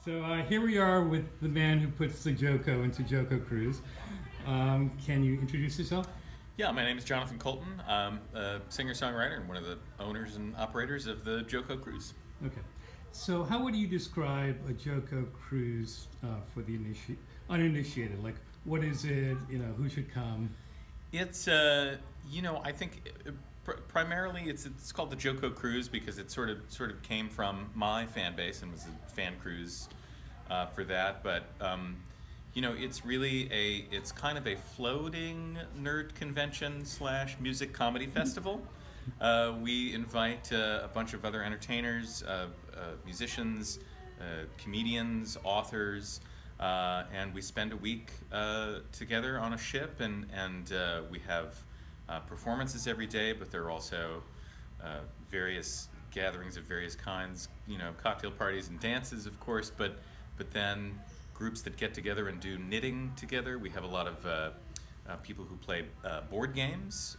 So here we are with the man who puts the JoCo into JoCo Cruise. Can you introduce yourself? Yeah, my name is Jonathan Coulton. I'm a singer-songwriter and one of the owners and operators of the JoCo Cruise. Okay. So how would you describe a JoCo Cruise for the uninitiated? Like, what is it? Who should come? It's, I think primarily it's called the JoCo Cruise because it sort of came from my fan base and was a fan cruise for that. But it's kind of a floating nerd convention / music comedy festival. We invite a bunch of other entertainers, musicians, comedians, authors, and we spend a week together on a ship, and we have performances every day, but there are also various gatherings of various kinds, cocktail parties and dances, of course, but then groups that get together and do knitting together. We have a lot of people who play board games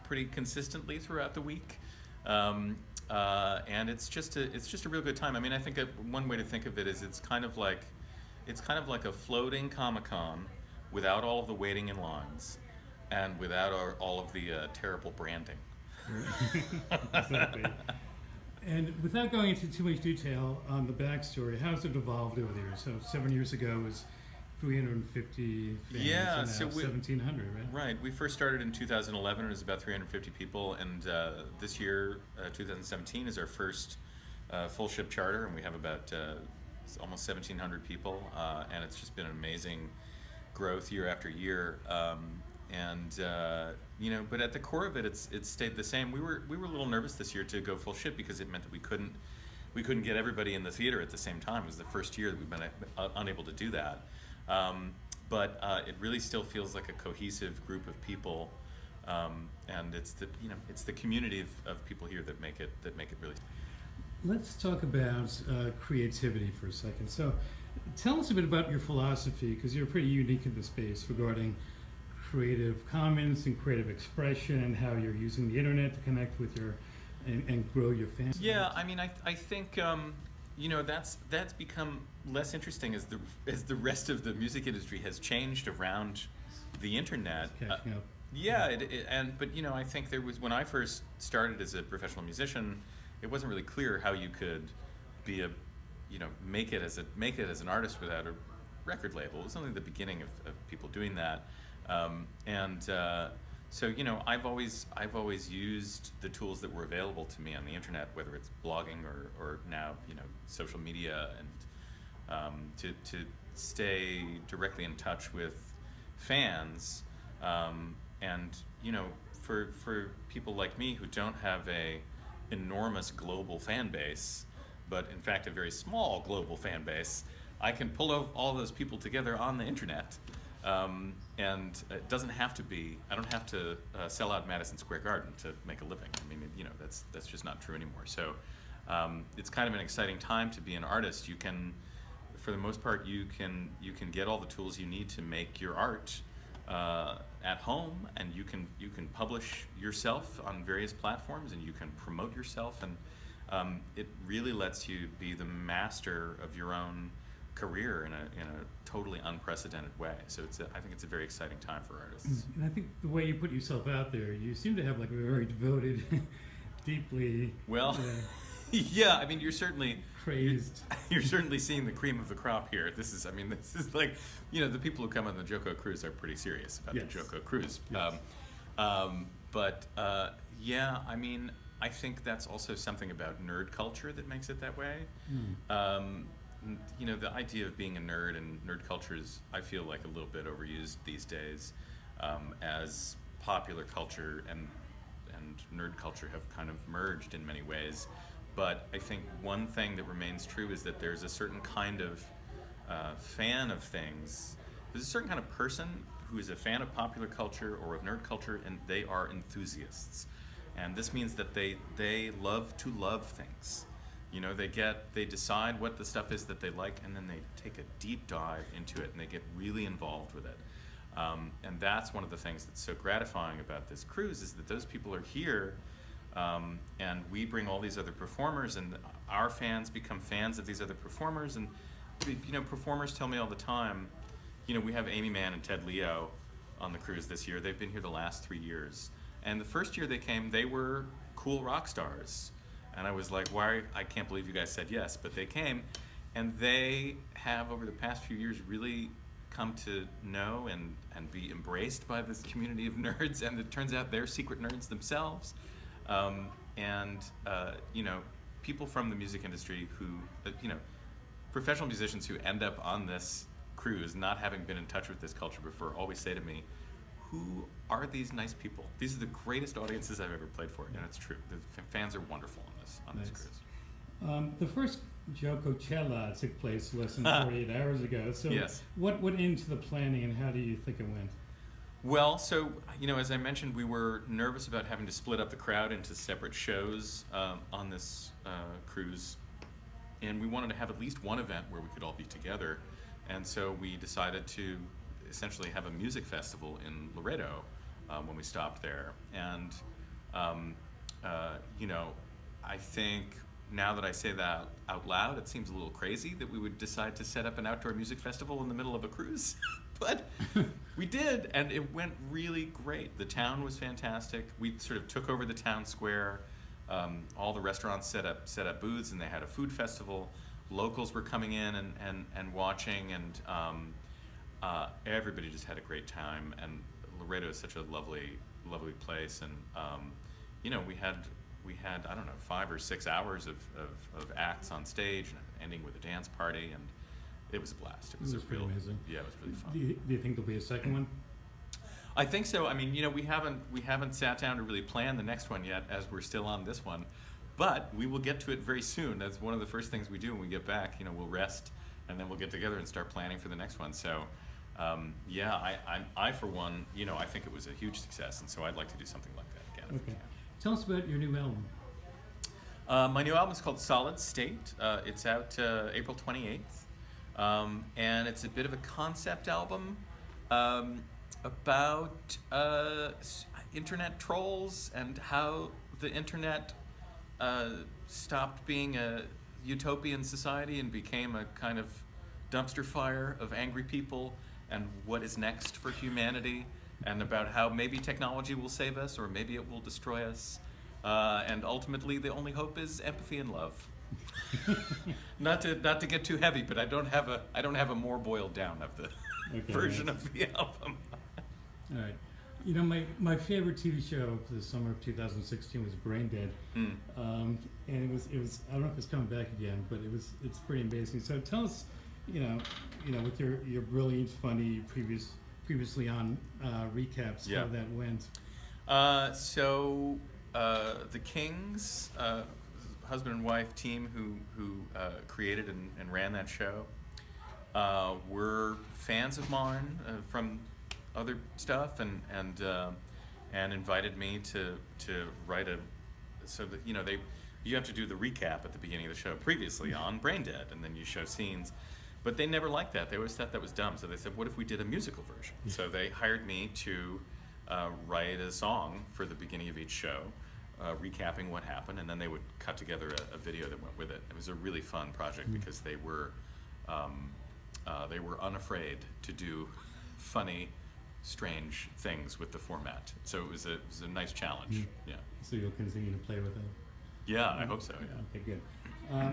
pretty consistently throughout the week, and it's just a real good time. I mean, I think one way to think of it is it's kind of like a floating Comic-Con without all of the waiting in lines and without all of the terrible branding. Exactly. And without going into too much detail on the backstory, how's it evolved over the years? So 7 years ago it was 350 fans, Yeah, and now so 1,700, right? Right. We first started in 2011. It was about 350 people, and this year, 2017, is our first full ship charter, and we have about almost 1,700 people, and it's just been an amazing growth year after year. But at the core of it, it's stayed the same. We were a little nervous this year to go full ship because it meant that we couldn't get everybody in the theater at the same time. It was the first year that we've been unable to do that. But it really still feels like a cohesive group of people, and it's the community of people here that make it really. Let's talk about creativity for a second. So tell us a bit about your philosophy, because you're pretty unique in the space regarding Creative Commons and creative expression, and how you're using the internet to connect with and grow your fans. Yeah, I mean, I think that's become less interesting as the rest of the music industry has changed around the internet. Catching up. Yeah, but I think there was, when I first started as a professional musician, it wasn't really clear how you could be make it as an artist without a record label. It was only the beginning of people doing that. So I've always used the tools that were available to me on the internet, whether it's blogging or now social media, and to stay directly in touch with fans, and for people like me who don't have a enormous global fan base, but in fact a very small global fan base, I can pull all those people together on the internet. And it doesn't have to be. I don't have to sell out Madison Square Garden to make a living. I mean, that's just not true anymore. So it's kind of an exciting time to be an artist. You can, for the most part, you can get all the tools you need to make your art at home, and you can publish yourself on various platforms, and you can promote yourself, and it really lets you be the master of your own career in a totally unprecedented way. So I think it's a very exciting time for artists. And I think the way you put yourself out there, you seem to have like a very devoted, deeply yeah, I mean, you're certainly crazed. You're certainly seeing the cream of the crop here. This is like, the people who come on the JoCo Cruise are pretty serious about Yes. the JoCo Cruise. Yes. Yeah, I mean, I think that's also something about nerd culture that makes it that way. The idea of being a nerd and nerd culture is, I feel like, a little bit overused these days, as popular culture and nerd culture have kind of merged in many ways. But I think one thing that remains true is that there's a certain kind of fan of things. There's a certain kind of person who is a fan of popular culture or of nerd culture, and they are enthusiasts. And this means that they love to love things. They decide what the stuff is that they like, and then they take a deep dive into it, and they get really involved with it. And that's one of the things that's so gratifying about this cruise, is that those people are here, and we bring all these other performers, and our fans become fans of these other performers, and performers tell me all the time, we have Amy Mann and Ted Leo on the cruise this year. They've been here the last 3 years. And the first year they came, they were cool rock stars. And I was like, why? I can't believe you guys said yes. But they came, and they have, over the past few years, really come to know and be embraced by this community of nerds. And it turns out they're secret nerds themselves. People from the music industry who, professional musicians who end up on this cruise, not having been in touch with this culture before, always say to me, who are these nice people? These are the greatest audiences I've ever played for. And it's true. The fans are wonderful on this cruise. The first JoCo Coachella took place less than 48 hours ago. So yes. What went into the planning, and how do you think it went? Well, so, as I mentioned, we were nervous about having to split up the crowd into separate shows on this cruise. And we wanted to have at least one event where we could all be together. And so we decided to essentially have a music festival in Laredo when we stopped there. And, I think now that I say that out loud, it seems a little crazy that we would decide to set up an outdoor music festival in the middle of a cruise. But we did, and it went really great. The town was fantastic. We sort of took over the town square. All the restaurants set up booths, and they had a food festival. Locals were coming in and watching, and everybody just had a great time. And Laredo is such a lovely place, and we had I don't know 5 or 6 hours of acts on stage, ending with a dance party, and it was a blast. It was pretty amazing. Yeah, it was really fun. Do you think there'll be a second one? I think so. I mean, we haven't sat down to really plan the next one yet, as we're still on this one, but we will get to it very soon. That's one of the first things we do when we get back. We'll rest, and then we'll get together and start planning for the next one. So, I for one, I think it was a huge success, and so I'd like to do something like that again. Okay. Tell us about your new album. My new album is called Solid State. It's out April 28th, and it's a bit of a concept album about internet trolls and how the internet stopped being a utopian society and became a kind of dumpster fire of angry people, and what is next for humanity, and about how maybe technology will save us or maybe it will destroy us, and ultimately the only hope is empathy and love. Not to get too heavy, but I don't have a more boiled down of the version of the album. All right. My favorite TV show of the summer of 2016 was Brain Dead, and it was I don't know if it's coming back again, but it's pretty amazing. So tell us, with your brilliant, funny previously on recaps, how that went. So the Kings, husband and wife team who created and ran that show, were fans of mine from other stuff, and invited me to write so that you have to do the recap at the beginning of the show previously on Brain Dead, and then you show scenes. But they never liked that. They always thought that was dumb. So they said, what if we did a musical version? So they hired me to write a song for the beginning of each show, recapping what happened, and then they would cut together a video that went with it. It was a really fun project because they were unafraid to do funny, strange things with the format. So it was a nice challenge. Yeah. So you'll continue to play with it? Yeah, I hope so. Yeah. Okay, good.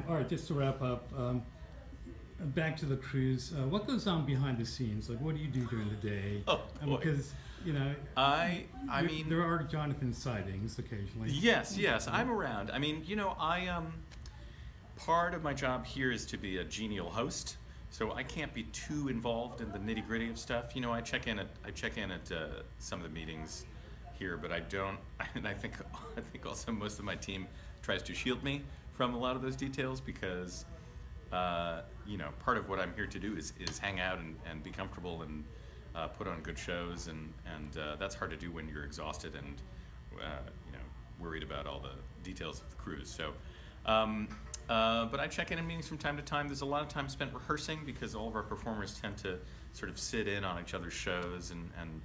All right, just to wrap up, back to the cruise. What goes on behind the scenes? Like, what do you do during the day? Oh, boy. Because I mean, there are Jonathan sightings occasionally. Yes, I'm around. I mean, part of my job here is to be a genial host, so I can't be too involved in the nitty gritty of stuff. I check in at some of the meetings here, but I don't. And I think also most of my team tries to shield me from a lot of those details because. Part of what I'm here to do is hang out and be comfortable and put on good shows, and that's hard to do when you're exhausted and worried about all the details of the cruise. So, but I check in meetings from time to time. There's a lot of time spent rehearsing because all of our performers tend to sort of sit in on each other's shows and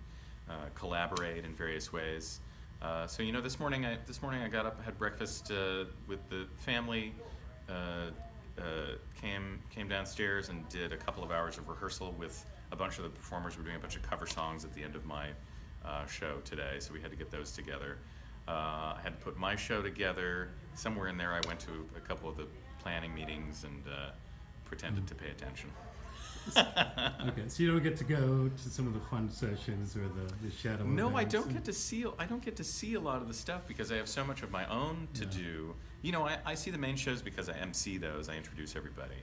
collaborate in various ways. So this morning I got up, had breakfast with the family. came downstairs and did a couple of hours of rehearsal with a bunch of the performers. We're doing a bunch of cover songs at the end of my show today, so we had to get those together. I had to put my show together. Somewhere in there I went to a couple of the planning meetings and pretended to pay attention. Okay, so you don't get to go to some of the fun sessions or the shadow No, I events don't and- get to see. I don't get to see a lot of the stuff because I have so much of my own to Yeah. do. You know, I see the main shows because I MC those. I introduce everybody.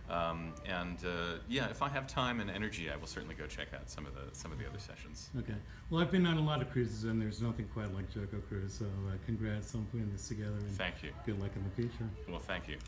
Yeah. If I have time and energy, I will certainly go check out some of the other sessions. Okay. Well, I've been on a lot of cruises, and there's nothing quite like JoCo Cruise. So, congrats on putting this together, and Thank you. good luck in the future. Well, thank you.